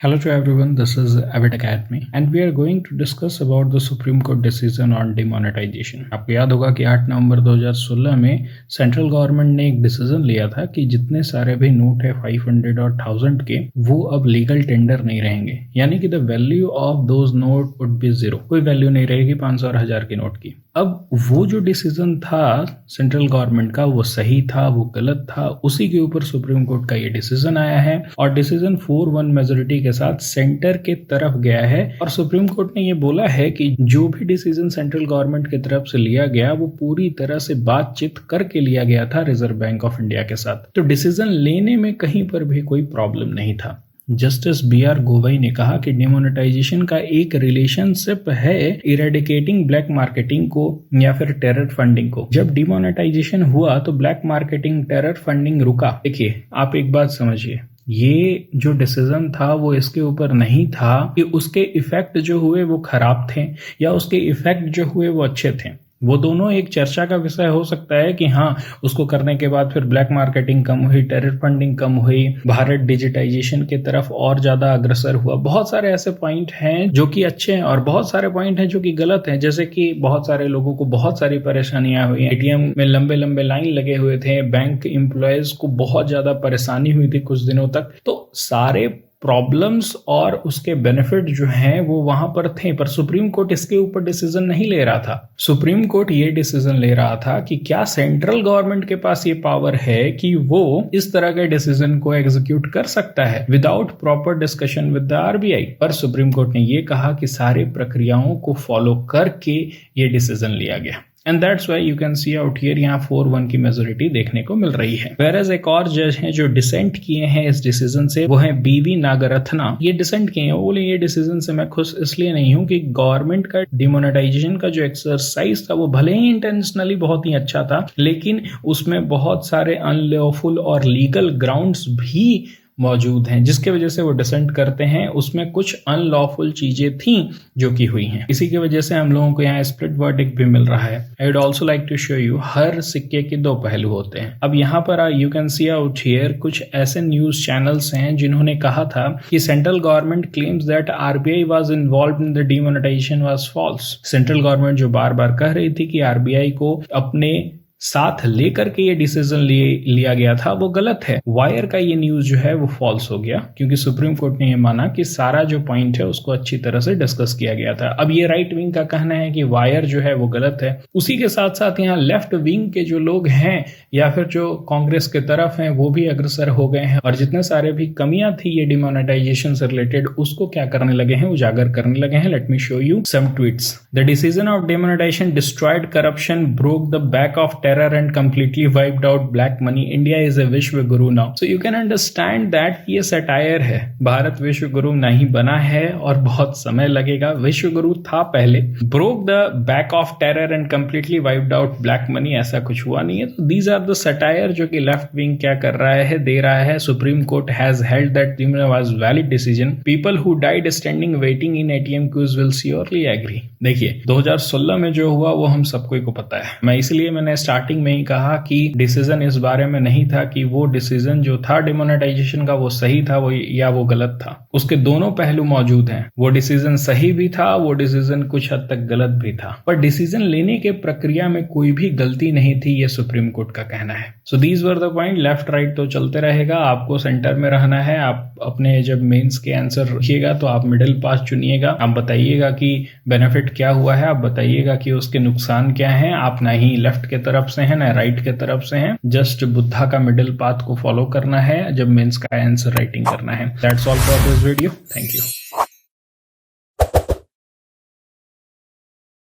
Hello to everyone, this is Avid Academy and we are going to discuss about the Supreme Court decision on demonetization. आपको याद होगा कि 8 नवंबर 2016 में central government ने एक decision लिया था कि जितने सारे भी नोट है 500 और 1000 के वो अब लीगल टेंडर नहीं रहेंगे, यानी कि the value of those note would be zero, कोई वैल्यू नहीं रहेगी 500 और 1000 के नोट की। अब वो जो डिसीजन था सेंट्रल गवर्नमेंट का वो सही था वो गलत था, उसी के ऊपर सुप्रीम कोर्ट का ये डिसीजन आया है और डिसीजन 4-1 मेजोरिटी के साथ सेंटर के तरफ गया है। और सुप्रीम कोर्ट ने ये बोला है कि जो भी डिसीजन सेंट्रल गवर्नमेंट की तरफ से लिया गया वो पूरी तरह से बातचीत करके लिया गया था रिजर्व बैंक ऑफ इंडिया के साथ, तो डिसीजन लेने में कहीं पर भी कोई प्रॉब्लम नहीं था। Justice B R. गोवई ने कहा कि डिमोनेटाइजेशन का एक रिलेशनशिप है इरेडिकेटिंग ब्लैक मार्केटिंग को या फिर टेरर फंडिंग को। जब डिमोनेटाइजेशन हुआ तो ब्लैक मार्केटिंग टेरर फंडिंग रुका। देखिए, आप एक बात समझिए, ये जो डिसीजन था वो इसके ऊपर नहीं था कि उसके इफेक्ट जो हुए वो खराब थे या उसके इफेक्ट जो हुए वो अच्छे थे। वो दोनों एक चर्चा का विषय हो सकता है कि हाँ, उसको करने के बाद फिर ब्लैक मार्केटिंग कम हुई, टेरर फंडिंग कम हुई, भारत डिजिटाइजेशन की तरफ और ज्यादा अग्रसर हुआ। बहुत सारे ऐसे पॉइंट हैं जो कि अच्छे हैं और बहुत सारे पॉइंट हैं जो कि गलत हैं, जैसे कि बहुत सारे लोगों को बहुत सारी परेशानियां हुई, एटीएम में लंबे लंबे लाइन लगे हुए थे, बैंक एम्प्लॉयज को बहुत ज्यादा परेशानी हुई थी कुछ दिनों तक। तो सारे प्रॉब्लम्स और उसके बेनिफिट जो हैं वो वहां पर थे, पर सुप्रीम कोर्ट इसके ऊपर डिसीजन नहीं ले रहा था। सुप्रीम कोर्ट ये डिसीजन ले रहा था कि क्या सेंट्रल गवर्नमेंट के पास ये पावर है कि वो इस तरह के डिसीजन को एग्जीक्यूट कर सकता है without proper discussion with the RBI. पर सुप्रीम कोर्ट ने ये कहा कि सारे प्रक्रियाओं को फॉलो करके ये डिसीजन लिया गया। And that's why you can see out here यहाँ 4-1 की मेजोरिटी देखने को मिल रही है। वेरएज एक और जज हैं जो डिसेंट किए हैं इस डिसीजन से, वो है बीवी नागरत्ना। ये डिसेंट किए हैं, वो बोले ये डिसीजन से मैं खुश इसलिए नहीं हूं कि गवर्नमेंट का डिमोनेटाइजेशन का जो एक्सरसाइज था वो भले ही इंटेंशनली बहुत ही अच्छा था, लेकिन उसमें बहुत सारे अनलॉफुल और लीगल ग्राउंड्स भी मौजूद हैं, जिसके वजह से वो डिसेंट करते हैं। उसमें कुछ अनलॉफुल चीजें थी जो कि हुई हैं, इसी की वजह से हम लोगों को यहाँ स्प्लिट वर्डिक्ट भी मिल रहा है। I would also like to show you, हर सिक्के के दो पहलू होते हैं। अब यहाँ पर you can see out here कुछ ऐसे न्यूज चैनल्स हैं जिन्होंने कहा था कि central government claims that RBI was involved in the demonetisation was false. Central government जो बार बार कह रही थी कि आरबीआई को अपने साथ लेकर के ये डिसीजन लिया गया था वो गलत है। वायर का ये न्यूज जो है वो फॉल्स हो गया, क्योंकि सुप्रीम कोर्ट ने ये माना कि सारा जो पॉइंट है उसको अच्छी तरह से डिस्कस किया गया था। अब ये राइट विंग का कहना है कि वायर जो है वो गलत है, उसी के साथ साथ यहाँ लेफ्ट विंग के जो लोग हैं या फिर जो कांग्रेस के तरफ हैं वो भी अग्रसर हो गए हैं और जितने सारे भी कमियां थी ये डिमोनेटाइजेशन से रिलेटेड उसको क्या करने लगे हैं, उजागर करने लगे हैं। Let me show you some tweets. The decision of demonetization destroyed corruption, broke the back of terror and completely wiped out black money. India is a विश्व गुरु now. So you can understand that ये satire है। भारत विश्व गुरु नहीं बना है और बहुत समय लगेगा, विश्व गुरु था पहले। Broke the back of terror and completely wiped out black money, ऐसा कुछ हुआ नहीं है। तो these are the satire जो कि लेफ्ट विंग क्या कर रहा है, दे रहा है। Supreme Court has held that was valid decision. People who died standing waiting in ATM queues will surely agree. देखिए 2016 में जो हुआ वो हम सबको को पता है। मैं इसलिए मैंने स्टार्टिंग में ही कहा कि डिसीजन इस बारे में नहीं था कि वो डिसीजन जो था डिमोनेटाइजेशन का वो सही था वो या वो गलत था। उसके दोनों पहलू मौजूद हैं। वो डिसीजन सही भी था, वो डिसीजन कुछ हद तक गलत भी था, पर डिसीजन लेने के प्रक्रिया में कोई भी गलती नहीं थी, ये सुप्रीम कोर्ट का कहना है। So these were the point. Left right तो चलते रहेगा, आपको सेंटर में रहना है। आप अपने जब मेंस के आंसर रखिएगा तो आप मिडिल पास चुनिएगा। आप बताइएगा कि बेनिफिट क्या हुआ है, आप बताइएगा कि उसके नुकसान क्या हैं। आप ना ही लेफ्ट के तरफ से हैं ना राइट के तरफ से हैं, जस्ट बुद्धा का मिडिल पाथ को फॉलो करना है जब मेंस का आंसर राइटिंग करना है। That's all for this video. Thank you.